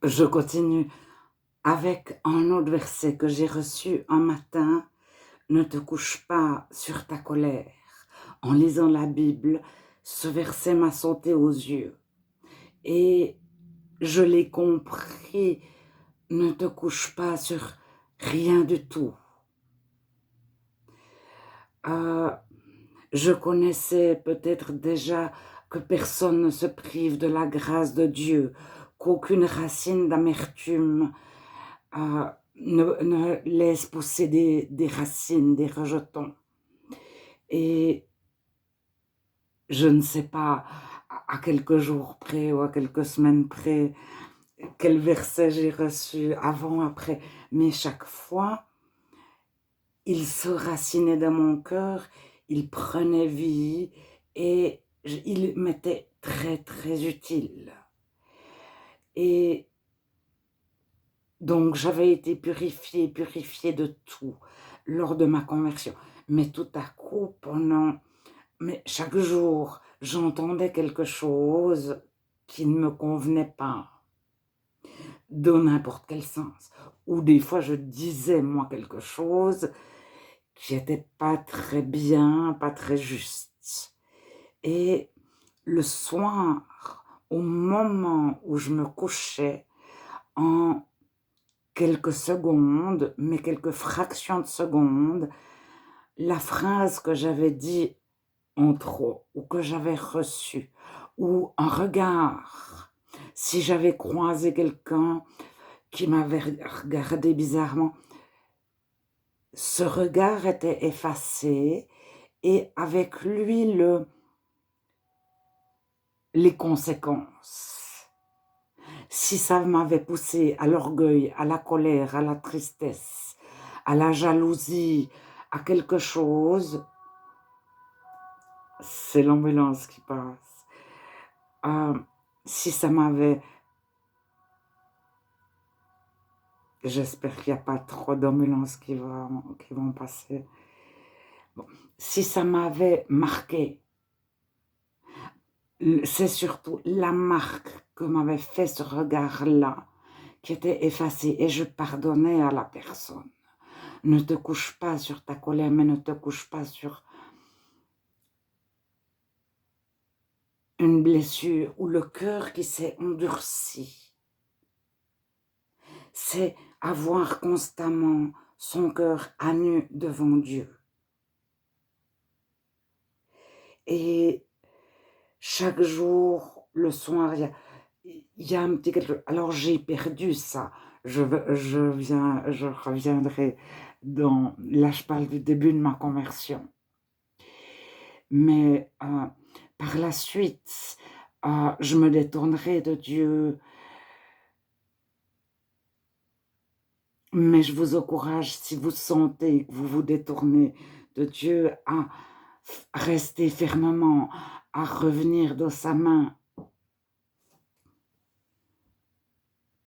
Je continue avec un autre verset que j'ai reçu un matin. Ne te couche pas sur ta colère. En lisant la Bible, ce verset m'a sauté aux yeux et je l'ai compris. Ne te couche pas sur rien du tout. Euh, je connaissais peut-être déjà que personne ne se prive de la grâce de Dieu, qu'aucune racine d'amertume ne laisse pousser des racines, des rejetons. Et je ne sais pas à quelques jours près ou à quelques semaines près quel verset j'ai reçu avant, après, mais chaque fois, il se racinait dans mon cœur, il prenait vie et il m'était très très utile. Et donc j'avais été purifiée de tout lors de ma conversion. Mais tout à coup, mais chaque jour, j'entendais quelque chose qui ne me convenait pas, de n'importe quel sens. Ou des fois, je disais, moi, quelque chose qui n'était pas très bien, pas très juste. Et le soir, au moment où je me couchais, en quelques secondes, mais quelques fractions de secondes, la phrase que j'avais dit en trop, ou que j'avais reçue, ou un regard, si j'avais croisé quelqu'un qui m'avait regardé bizarrement, ce regard était effacé et avec lui les conséquences. Si ça m'avait poussé à l'orgueil, à la colère, à la tristesse, à la jalousie, à quelque chose, c'est l'ambulance qui passe. Euh, si ça m'avait... J'espère qu'il n'y a pas trop d'ambulances qui vont passer. Bon. Si ça m'avait marqué, c'est surtout la marque que m'avait fait ce regard-là qui était effacé et je pardonnais à la personne. Ne te couche pas sur ta colère, mais ne te couche pas sur une blessure ou le cœur qui s'est endurci. C'est avoir constamment son cœur à nu devant Dieu. Et chaque jour, le soir, il y a un petit quelque chose. Alors j'ai perdu ça. Je reviendrai dans... Là, je parle du début de ma conversion. Mais par la suite, je me détournerai de Dieu. Mais je vous encourage, si vous sentez que vous vous détournez de Dieu, à rester fermement, à revenir dans sa main